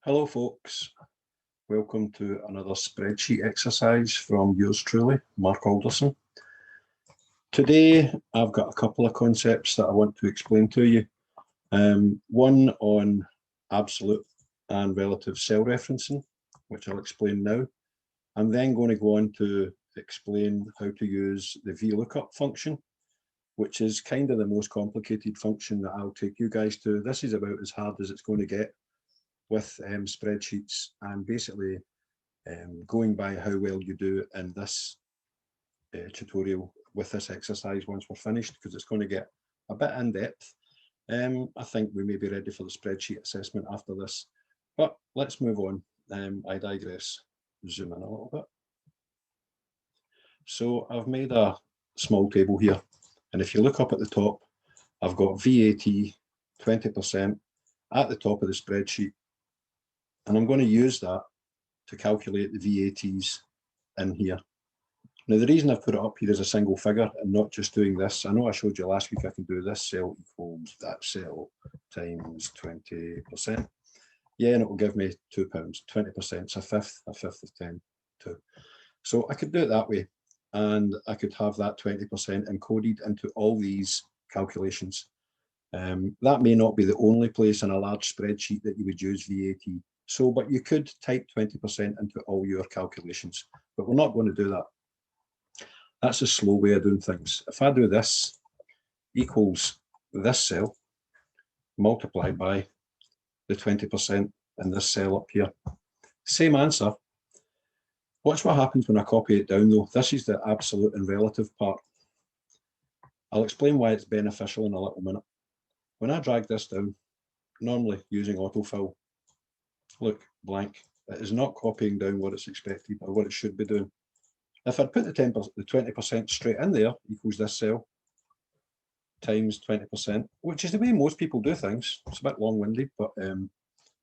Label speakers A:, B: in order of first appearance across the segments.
A: Hello folks, welcome to another spreadsheet exercise from yours truly, Mark Alderson. Today I've got a couple of concepts that I want to explain to you. One on absolute and relative cell referencing, which I'll explain now. I'm then going to go on to explain how to use the vlookup function, which is kind of the most complicated function that I'll take you guys to. This is about as hard as it's going to get with spreadsheets, and basically going by how well you do in this tutorial with this exercise once we're finished, because it's going to get a bit in depth. I think we may be ready for the spreadsheet assessment after this, but let's move on. I digress. Zoom in a little bit. So I've made a small table here, and if you look up at the top, I've got VAT 20% at the top of the spreadsheet, and I'm going to use that to calculate the VATs in here. Now, the reason I've put it up here as a single figure and not just doing this, I know I showed you last week I can do this cell equals that cell times 20%. Yeah, and it will give me £2. 20% is a fifth of 10, 2. So I could do it that way, and I could have that 20% encoded into all these calculations. That may not be the only place in a large spreadsheet that you would use VAT. So, but you could type 20% into all your calculations, but we're not going to do that. That's a slow way of doing things. If I do this equals this cell multiplied by the 20% in this cell up here, same answer. Watch what happens when I copy it down though. This is the absolute and relative part. I'll explain why it's beneficial in a little minute. When I drag this down, normally using autofill, look, blank. It is not copying down what it's expected or what it should be doing. If I put the 20% straight in there, equals this cell times 20%, which is the way most people do things. It's a bit long-winded, but and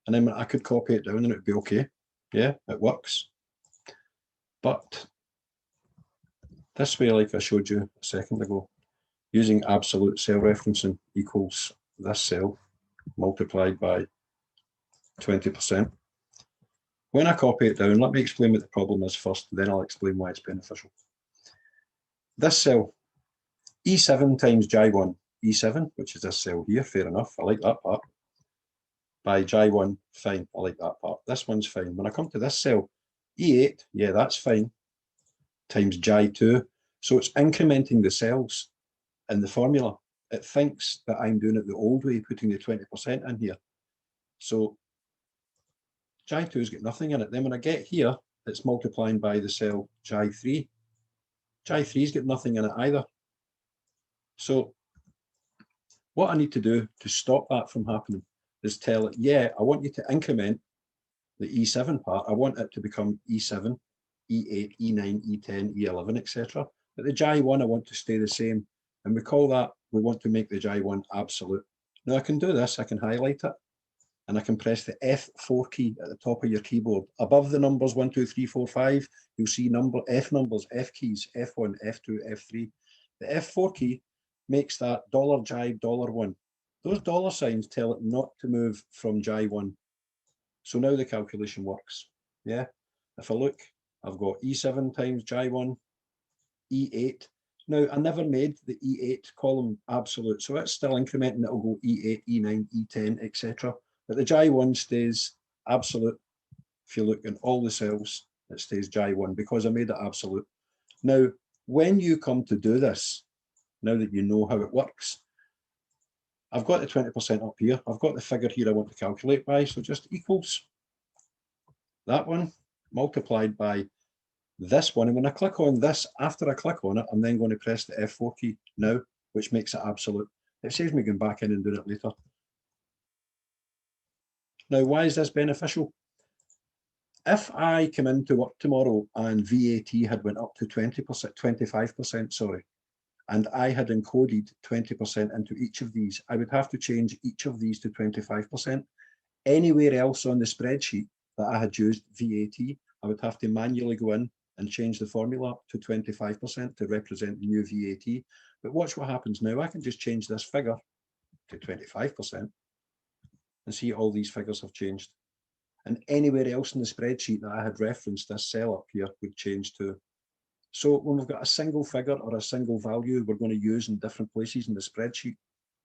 A: then I could copy it down and it'd be okay. Yeah, it works. But this way, like I showed you a second ago, using absolute cell referencing equals this cell multiplied by 20%. When I copy it down, let me explain what the problem is first, then I'll explain why it's beneficial. This cell, E7 times J1, E7, which is this cell here, fair enough, I like that part. By J1, fine, I like that part. This one's fine. When I come to this cell, E8, yeah, that's fine, times J2. So it's incrementing the cells in the formula. It thinks that I'm doing it the old way, putting the 20% in here. So J2's got nothing in it. Then when I get here, it's multiplying by the cell J3. J3's got nothing in it either. So what I need to do to stop that from happening is tell it, yeah, I want you to increment the E7 part. I want it to become E7, E8, E9, E10, E11, etc. But the J1, I want to stay the same. And we call that, we want to make the J1 absolute. Now I can do this, I can highlight it, and I can press the F4 key at the top of your keyboard. Above the numbers 1, 2, 3, 4, 5, you'll see F numbers, F keys, F1, F2, F3. The F4 key makes that $J, $1. Those dollar signs tell it not to move from J1. So now the calculation works. Yeah. If I look, I've got E7 times J1, E8. Now, I never made the E8 column absolute, so it's still incrementing. It'll go E8, E9, E10, etc. But the J1 stays absolute. If you look in all the cells, it stays J1 because I made it absolute. Now, when you come to do this, now that you know how it works, I've got the 20% up here. I've got the figure here I want to calculate by, so just equals that one multiplied by this one. And when I click on this, after I click on it, I'm then going to press the F4 key now, which makes it absolute. It saves me going back in and doing it later. Now, why is this beneficial? If I come into work tomorrow and VAT had went up to 20%, 25%, sorry, and I had encoded 20% into each of these, I would have to change each of these to 25%. Anywhere else on the spreadsheet that I had used VAT, I would have to manually go in and change the formula to 25% to represent the new VAT. But watch what happens now. I can just change this figure to 25%. And see all these figures have changed. And anywhere else in the spreadsheet that I had referenced, this cell up here would change too. So when we've got a single figure or a single value we're going to use in different places in the spreadsheet,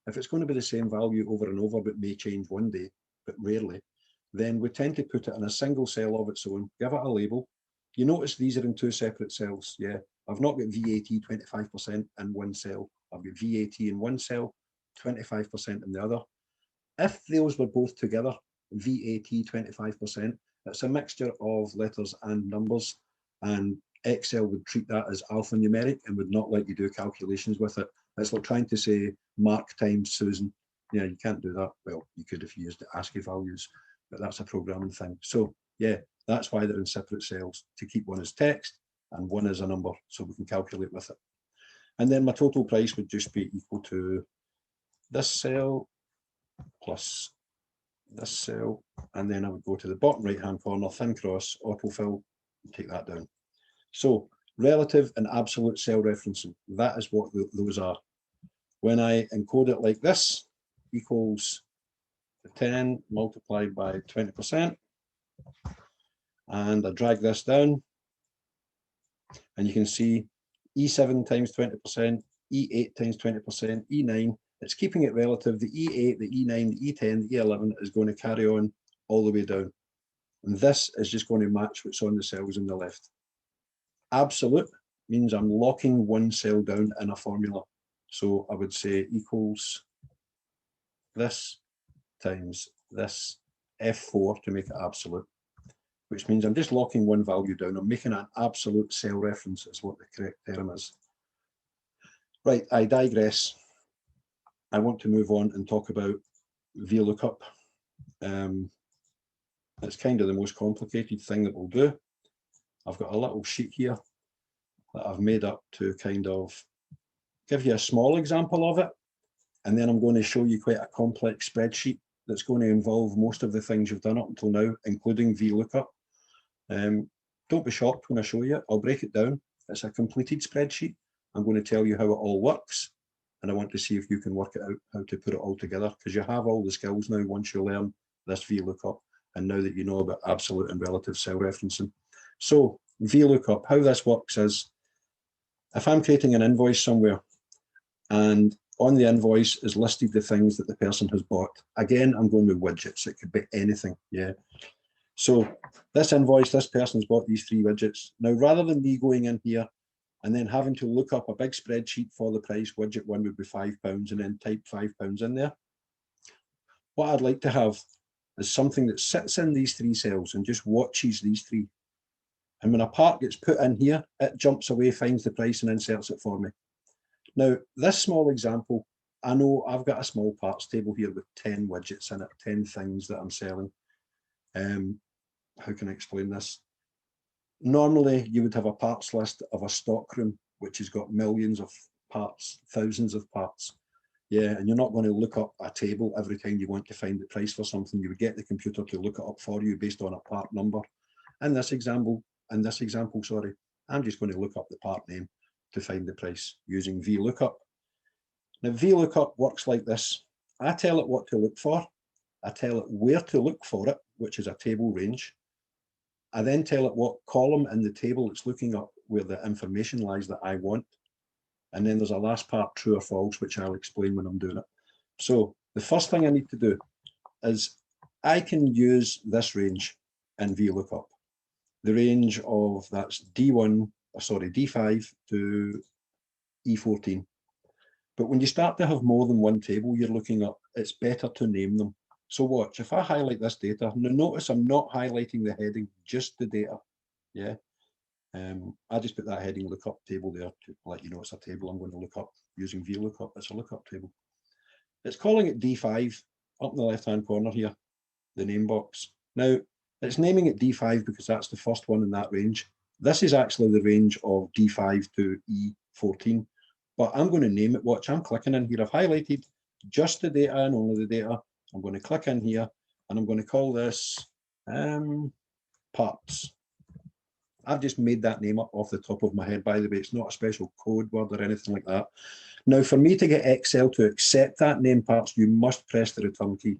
A: if it's going to be the same value over and over but may change one day, but rarely, then we tend to put it in a single cell of its own, give it a label. You notice these are in two separate cells. Yeah, I've not got VAT 25% in one cell. I've got VAT in one cell, 25% in the other. If those were both together, VAT 25%, it's a mixture of letters and numbers, and Excel would treat that as alphanumeric and would not let you do calculations with it. It's like trying to say Mark times Susan. Yeah, you can't do that. Well, you could if you used the ASCII values, but that's a programming thing. So yeah, that's why they're in separate cells, to keep one as text and one as a number, so we can calculate with it. And then my total price would just be equal to this cell plus this cell, and then I would go to the bottom right hand corner, thin cross, autofill, and take that down. So relative and absolute cell referencing, that is what those are. When I encode it like this, equals 10 multiplied by 20%, and I drag this down, and you can see E7 times 20%, E8 times 20%, E9, it's keeping it relative. The E8, the E9, the E10, the E11 is going to carry on all the way down. And this is just going to match what's on the cells on the left. Absolute means I'm locking one cell down in a formula. So I would say equals this times this F4 to make it absolute, which means I'm just locking one value down. I'm making an absolute cell reference is what the correct term is. Right, I digress. I want to move on and talk about vlookup. It's kind of the most complicated thing that we'll do. I've got a little sheet here that I've made up to kind of give you a small example of it. And then I'm going to show you quite a complex spreadsheet that's going to involve most of the things you've done up until now, including vlookup. Don't be shocked when I show you it. I'll break it down. It's a completed spreadsheet. I'm going to tell you how it all works. And I want to see if you can work it out, how to put it all together, because you have all the skills now once you learn this vlookup, and now that you know about absolute and relative cell referencing. So vlookup, how this works is, if I'm creating an invoice somewhere, and on the invoice is listed the things that the person has bought. Again, I'm going with widgets. It could be anything, yeah. So this invoice, this person's bought these 3 widgets. Now, rather than me going in here and then having to look up a big spreadsheet for the price, widget 1 would be £5, and then type £5 in there. What I'd like to have is something that sits in these 3 cells and just watches these 3. And when a part gets put in here, it jumps away, finds the price and inserts it for me. Now, this small example, I know I've got a small parts table here with 10 widgets in it, 10 things that I'm selling. How can I explain this? Normally, you would have a parts list of a stockroom, which has got millions of parts, thousands of parts. Yeah, and you're not going to look up a table every time you want to find the price for something. You would get the computer to look it up for you based on a part number. In this example, sorry, I'm just going to look up the part name to find the price using vlookup. Now, vlookup works like this. I tell it what to look for. I tell it where to look for it, which is a table range. I then tell it what column in the table it's looking up where the information lies that I want. And then there's a last part, true or false, which I'll explain when I'm doing it. So the first thing I need to do is I can use this range in vlookup. The range of that's D5 to E14. But when you start to have more than one table you're looking up, it's better to name them. So watch, if I highlight this data, now notice I'm not highlighting the heading, just the data. Yeah. I just put that heading lookup table there to let you know it's a table I'm going to look up using vlookup. It's a lookup table. It's calling it D5 up in the left-hand corner here, the name box. Now, it's naming it D5 because that's the first one in that range. This is actually the range of D5 to E14, but I'm going to name it. Watch, I'm clicking in here. I've highlighted just the data and only the data. I'm going to click in here and I'm going to call this parts. I've just made that name up off the top of my head, by the way. It's not a special code word or anything like that. Now, for me to get Excel to accept that name parts, you must press the return key.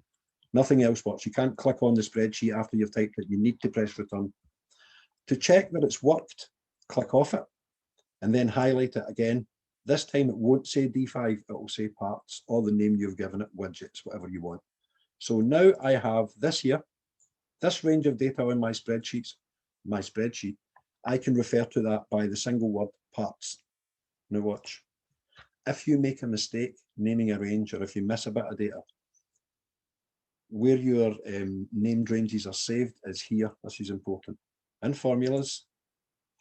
A: Nothing else works. You can't click on the spreadsheet after you've typed it. You need to press return. To check that it's worked, click off it and then highlight it again. This time it won't say D5, it will say parts or the name you've given it, widgets, whatever you want. So now I have this here, this range of data in my spreadsheet. I can refer to that by the single word parts. Now watch. If you make a mistake naming a range, or if you miss a bit of data, where your named ranges are saved is here. This is important. In formulas,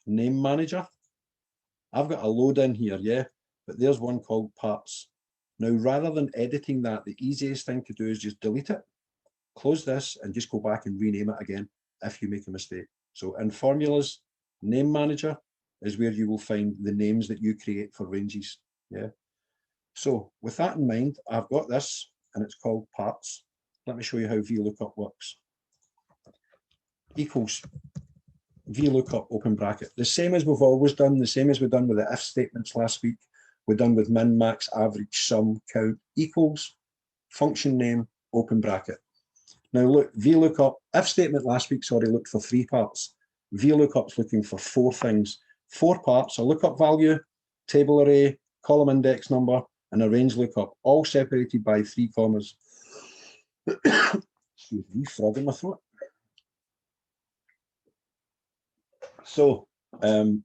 A: name manager. I've got a load in here, yeah, but there's one called parts. Now, rather than editing that, the easiest thing to do is just delete it, close this, and just go back and rename it again if you make a mistake. So in formulas, name manager is where you will find the names that you create for ranges, yeah. So with that in mind, I've got this, and it's called parts. Let me show you how vlookup works. Equals vlookup open bracket. The same as we've always done, the same as we've done with the if statements last week. We're done with min, max, average, sum, count, equals, function name, open bracket. Now look, vlookup, if statement last week, sorry, looked for 3 parts. Vlookup's looking for 4 things. 4 parts, a lookup value, table array, column index number, and a range lookup, all separated by 3 commas. Excuse me, frog in my throat. So, taking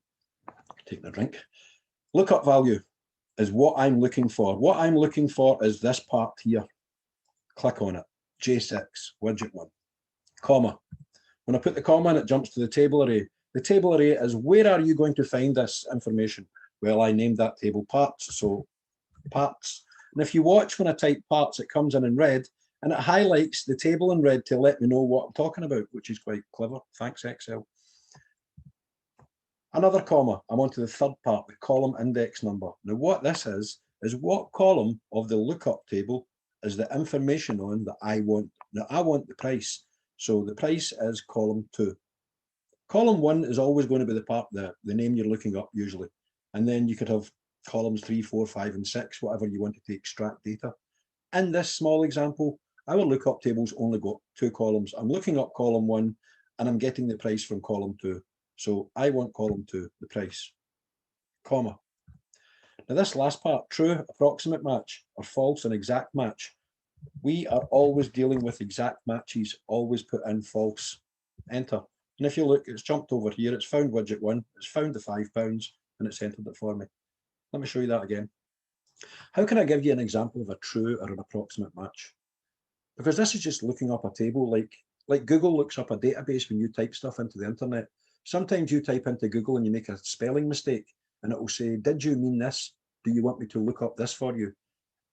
A: a drink. Lookup value is what I'm looking for. What I'm looking for is this part here. Click on it. J6, widget 1, comma. When I put the comma in, it jumps to the table array. The table array is where are you going to find this information? Well, I named that table parts, so parts. And if you watch when I type parts, it comes in red, and it highlights the table in red to let me know what I'm talking about, which is quite clever. Thanks, Excel. Another comma, I'm on to the third part, the column index number. Now what this is what column of the lookup table is the information on that I want. Now I want the price. So the price is column 2. Column 1 is always going to be the part, the name you're looking up usually. And then you could have columns 3, 4, 5, and 6, whatever you wanted to extract data. In this small example, our lookup table's only got 2 columns. I'm looking up column 1 and I'm getting the price from column 2. So I want column 2, the price, comma. Now this last part, true, approximate match, or false, an exact match. We are always dealing with exact matches, always put in false, enter. And if you look, it's jumped over here, it's found widget 1, it's found the £5, and it's entered it for me. Let me show you that again. How can I give you an example of a true or an approximate match? Because this is just looking up a table, like Google looks up a database when you type stuff into the internet. Sometimes you type into Google and you make a spelling mistake and it will say, did you mean this? Do you want me to look up this for you?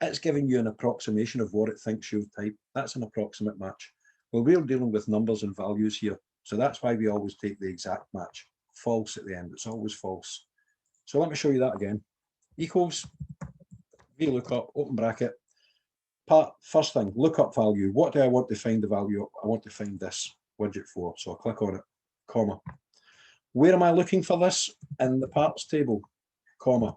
A: It's giving you an approximation of what it thinks you've typed. That's an approximate match. Well, we're dealing with numbers and values here. So that's why we always take the exact match. False at the end, it's always false. So let me show you that again. Equals, vlookup, open bracket. First thing, lookup value. What do I want to find the value of? I want to find this, widget 4. So I'll click on it, comma. Where am I looking for this? In the parts table, comma.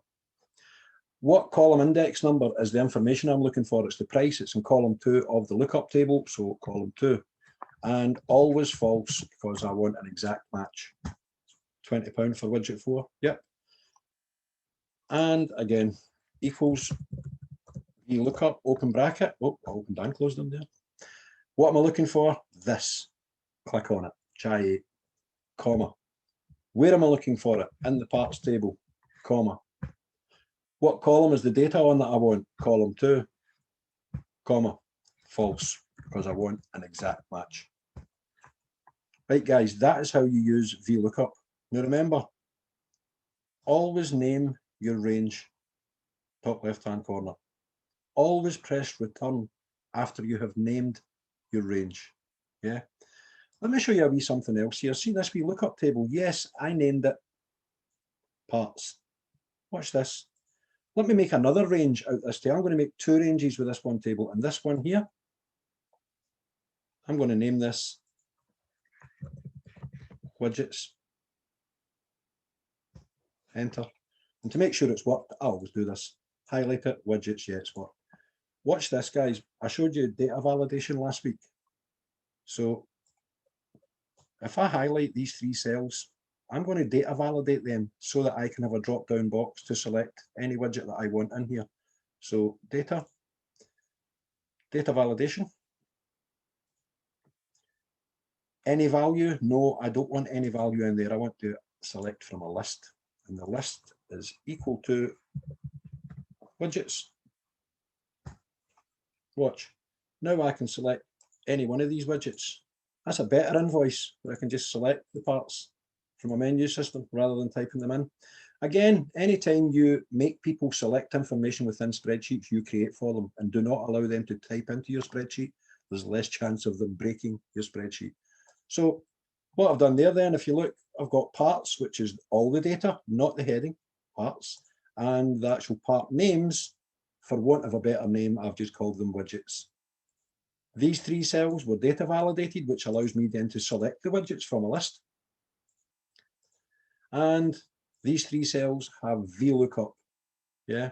A: What column index number is the information I'm looking for? It's the price. It's in column 2 of the lookup table, so column 2. And always false because I want an exact match. £20 for widget 4. Yep. And again, equals vlookup, open bracket. Oh, I opened and closed them there. What am I looking for? This. Click on it. Chai, comma. Where am I looking for it? In the parts table, comma. What column is the data on that I want? Column 2, comma. False, because I want an exact match. Right, guys, that is how you use vlookup. Now remember, always name your range, top left-hand corner. Always press return after you have named your range, yeah? Let me show you a wee something else here. See this wee lookup table? Yes, I named it parts. Watch this. Let me make another range out of this table. I'm going to make 2 ranges with this one table and this one here. I'm going to name this widgets. Enter. And to make sure it's worked, I always do this. Highlight it, widgets, yeah, it's worked. watch this, guys. I showed you data validation last week. So if I highlight these 3 cells, I'm going to data validate them so that I can have a drop-down box to select any widget that I want in here. So data validation. Any value? No, I don't want any value in there. I want to select from a list, and the list is equal to widgets. Watch. Now I can select any one of these widgets. That's a better invoice where I can just select the parts from a menu system rather than typing them in. Again, anytime you make people select information within spreadsheets you create for them and do not allow them to type into your spreadsheet, there's less chance of them breaking your spreadsheet. So what I've done there then, if you look, I've got parts, which is all the data, not the heading, parts, and the actual part names, for want of a better name, I've just called them widgets. These 3 cells were data validated, which allows me then to select the widgets from a list. And these 3 cells have vlookup, yeah?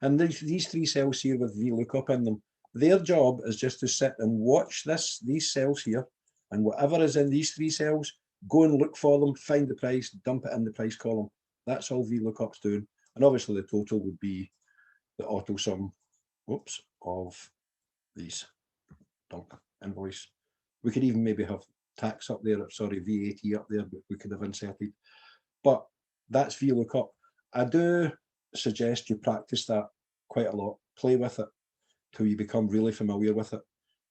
A: And these 3 cells here with vlookup in them, their job is just to sit and watch these cells here, and whatever is in these 3 cells, go and look for them, find the price, dump it in the price column. That's all vlookup's doing. And obviously the total would be the auto sum, of these dump invoice. We could even maybe have tax up there, sorry, VAT up there, but we could have inserted. But that's vlookup. I do suggest you practice that quite a lot. Play with it till you become really familiar with it.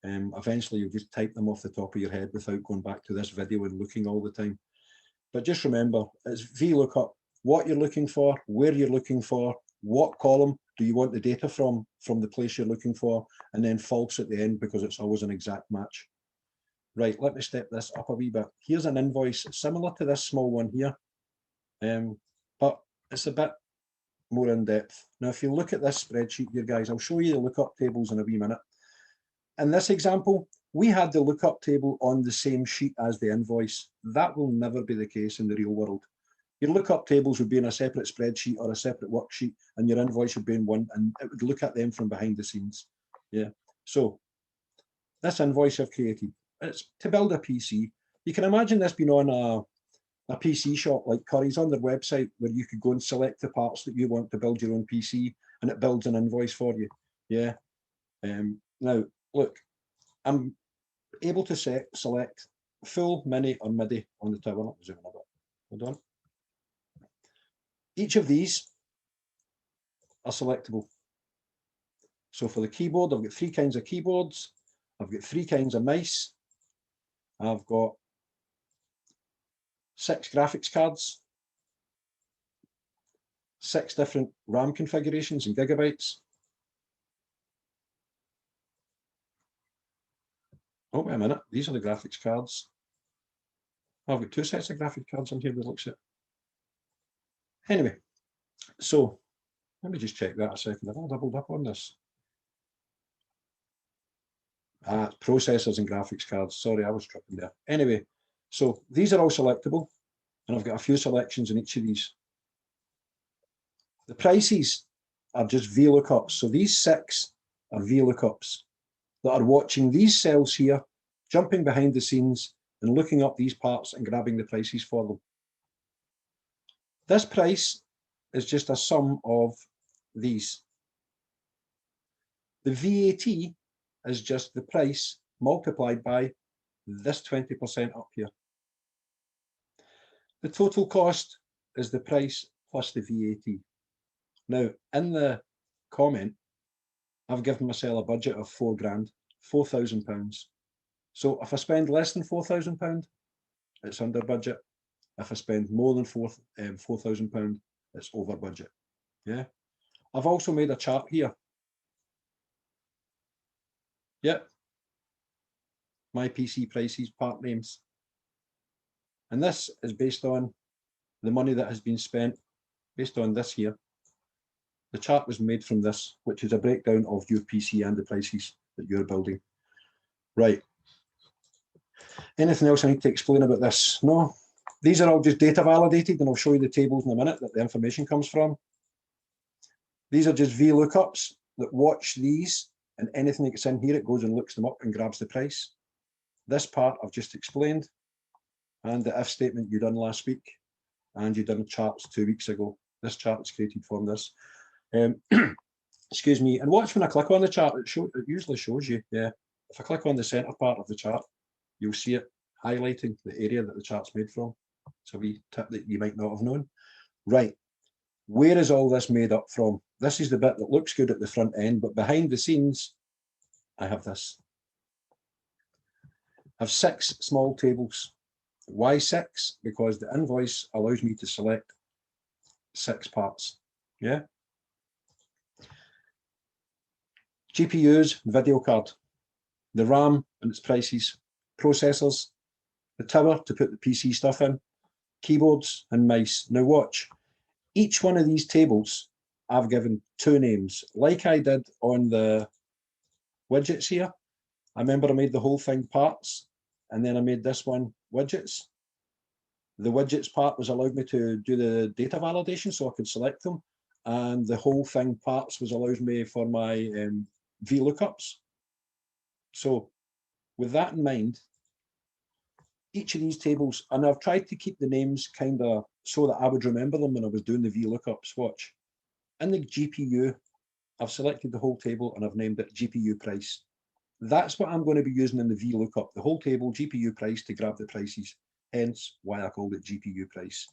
A: Eventually you'll just type them off the top of your head without going back to this video and looking all the time. But just remember, it's vlookup, what you're looking for, where you're looking for, what column do you want the data from the place you're looking for, and then false at the end because it's always an exact match. Right, let me step this up a wee bit. Here's an invoice similar to this small one here, but it's a bit more in depth. Now, if you look at this spreadsheet here, guys, I'll show you the lookup tables in a wee minute. In this example, we had the lookup table on the same sheet as the invoice. That will never be the case in the real world. Your lookup tables would be in a separate spreadsheet or a separate worksheet, and your invoice would be in one, and it would look at them from behind the scenes. Yeah. So this invoice I've created, it's to build a PC. You can imagine this being on a PC shop like Curry's on their website, where you could go and select the parts that you want to build your own PC, and it builds an invoice for you. Yeah. Now, look, I'm able to select full, mini, or MIDI on the tower. I'll zoom in a bit. Hold on. Each of these are selectable. So for the keyboard, I've got 3 kinds of keyboards. I've got 3 kinds of mice. I've got 6 graphics cards, 6 different RAM configurations in gigabytes. Oh, wait a minute. These are the graphics cards. Oh, I've got 2 sets of graphics cards in here that looks at. Anyway, so let me just check that a second. Have I doubled up on this? Processors and graphics cards. Sorry, I was tripping there. Anyway, so these are all selectable, and I've got a few selections in each of these. The prices are just vlookups. So these 6 are vlookups that are watching these cells here, jumping behind the scenes and looking up these parts and grabbing the prices for them. This price is just a sum of these. The VAT is just the price multiplied by this 20% up here. The total cost is the price plus the VAT. Now, in the comment, I've given myself a budget of £4 grand, £4,000. So if I spend less than £4,000, it's under budget. If I spend more than £4,000, it's over budget. Yeah. I've also made a chart here. Yep. My PC prices, part names. And this is based on the money that has been spent, based on this here. The chart was made from this, which is a breakdown of your PC and the prices that you're building. Right. Anything else I need to explain about this? No. These are all just data validated, and I'll show you the tables in a minute that the information comes from. These are just vlookups that watch these, and anything that's in here, it goes and looks them up and grabs the price. This part I've just explained, and the if statement you done last week, and you done charts 2 weeks ago. This chart is created from this. Excuse me, and watch when I click on the chart, it usually shows you, yeah. If I click on the center part of the chart, you'll see it highlighting the area that the chart's made from. It's a wee tip that you might not have known. Right, where is all this made up from? This is the bit that looks good at the front end, but behind the scenes, I have this. I have 6 small tables. Why 6? Because the invoice allows me to select 6 parts, yeah? GPUs, video card, the RAM and its prices, processors, the tower to put the PC stuff in, keyboards and mice. Now watch, each one of these tables I've given 2 names, like I did on the widgets here. I remember I made the whole thing parts, and then I made this one widgets. The widgets part was allowed me to do the data validation so I could select them, and the whole thing parts was allowed me for my vlookups. So with that in mind, each of these tables, and I've tried to keep the names kind of so that I would remember them when I was doing the vlookups. Watch. In the GPU, I've selected the whole table and I've named it GPU price. That's what I'm going to be using in the vlookup, the whole table, GPU price, to grab the prices, hence why I called it GPU price.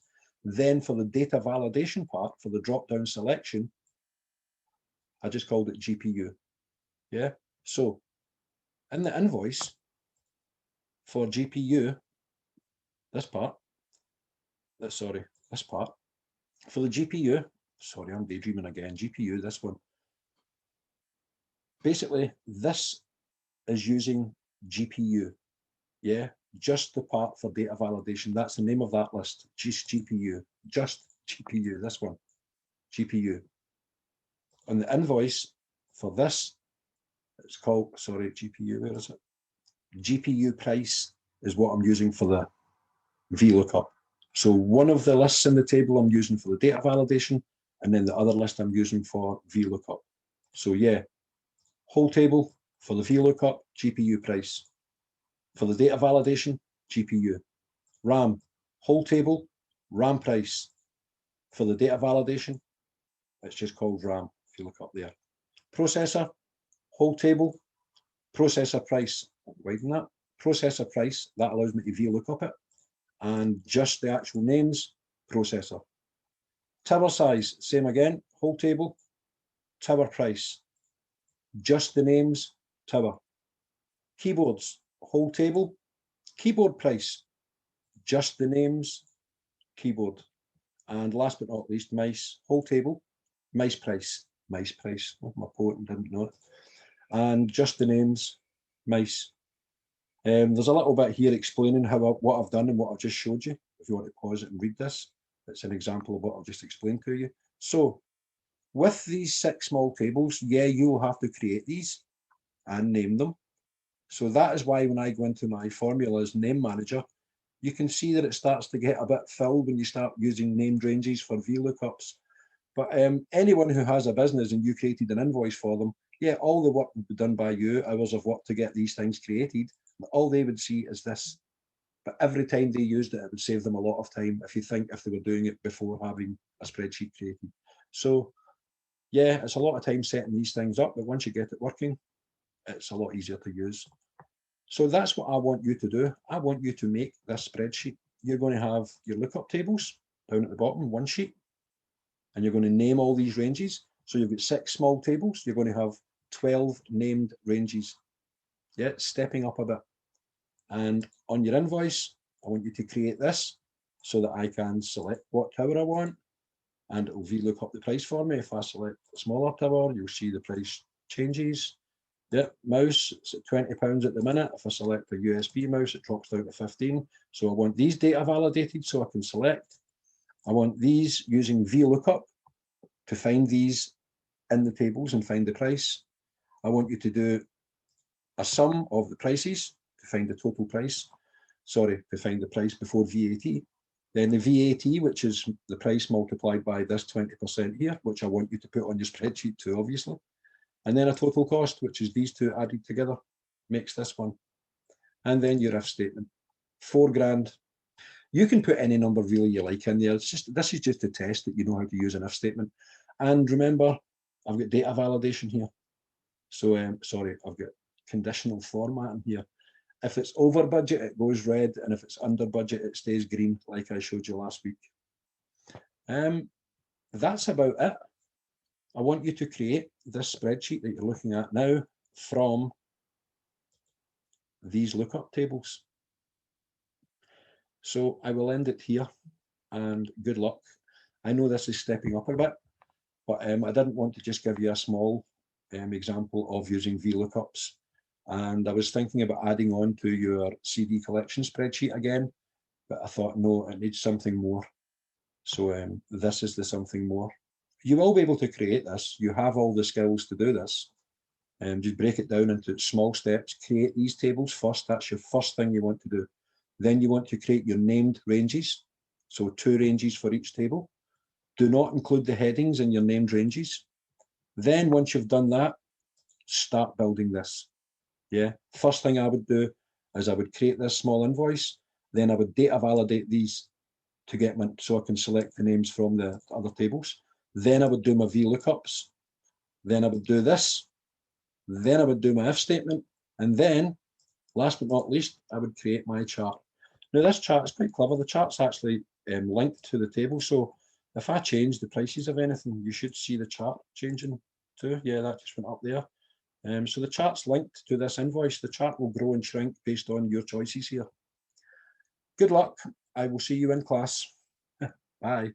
A: Then for the data validation part, for the drop-down selection, I just called it GPU. Yeah, so in the invoice for GPU, this part, this part, for the GPU, sorry, I'm daydreaming again, GPU, this one. Basically, this is using GPU, yeah, just the part for data validation. That's the name of that list, just GPU, this one, GPU. On the invoice for this, it's called, sorry, GPU, where is it? GPU price is what I'm using for the vlookup. So one of the lists in the table I'm using for the data validation, and then the other list I'm using for vlookup. So yeah, whole table for the vlookup, GPU price. For the data validation, GPU. RAM, whole table, RAM price. For the data validation, it's just called RAM, if you look up there. Processor, whole table, processor price. Widen that. Processor price, that allows me to vlookup it. And just the actual names, processor. Tower size, same again, whole table, tower price. Just the names, tower. Keyboards, whole table, keyboard price. Just the names, keyboard. And last but not least, mice, whole table, mice price. Mice price, oh, my poet didn't know it. And just the names, mice. There's a little bit here explaining what I've done and what I've just showed you. If you want to pause it and read this, it's an example of what I've just explained to you. So with these 6 small tables, yeah, you'll have to create these and name them. So that is why when I go into my formulas name manager, you can see that it starts to get a bit filled when you start using named ranges for vlookups. But anyone who has a business and you created an invoice for them, yeah, all the work would be done by you, hours of work to get these things created. All they would see is this. But every time they used it, it would save them a lot of time if they were doing it before having a spreadsheet created. So yeah, it's a lot of time setting these things up, but once you get it working, it's a lot easier to use. So that's what I want you to do. I want you to make this spreadsheet. You're going to have your lookup tables down at the bottom, one sheet, and you're going to name all these ranges. So you've got 6 small tables. You're going to have 12 named ranges. Yeah, stepping up a bit. And on your invoice, I want you to create this so that I can select what tower I want, and it will VLOOK up the price for me. If I select a smaller tower, you'll see the price changes. Yep, mouse, it's at £20 at the minute. If I select a USB mouse, it drops down to 15. So I want these data validated so I can select. I want these using VLOOKUP to find these in the tables and find the price. I want you to do a sum of the prices to find the total price. Sorry, to find the price before VAT. Then the VAT, which is the price multiplied by this 20% here, which I want you to put on your spreadsheet too, obviously. And then a total cost, which is these two added together, makes this one. And then your if statement, £4,000. You can put any number really you like in there. This is just a test that you know how to use an if statement. And remember, I've got data validation here. So sorry, I've got conditional formatting here. If it's over budget, it goes red, and if it's under budget, it stays green, like I showed you last week. That's about it. I want you to create this spreadsheet that you're looking at now from these lookup tables. So I will end it here, and good luck. I know this is stepping up a bit, but I didn't want to just give you a small example of using vlookups. And I was thinking about adding on to your CD collection spreadsheet again, but I thought, no, it needs something more. So this is the something more. You will be able to create this. You have all the skills to do this. Just break it down into small steps. Create these tables first. That's your first thing you want to do. Then you want to create your named ranges. So 2 ranges for each table. Do not include the headings in your named ranges. Then once you've done that, start building this. Yeah. First thing I would do is I would create this small invoice. Then I would data validate these to get so I can select the names from the other tables. Then I would do my vlookups. Then I would do this. Then I would do my if statement. And then, last but not least, I would create my chart. Now this chart is quite clever. The chart's actually linked to the table. So if I change the prices of anything, you should see the chart changing too. Yeah, that just went up there. So the chart's linked to this invoice. The chart will grow and shrink based on your choices here. Good luck. I will see you in class. Bye.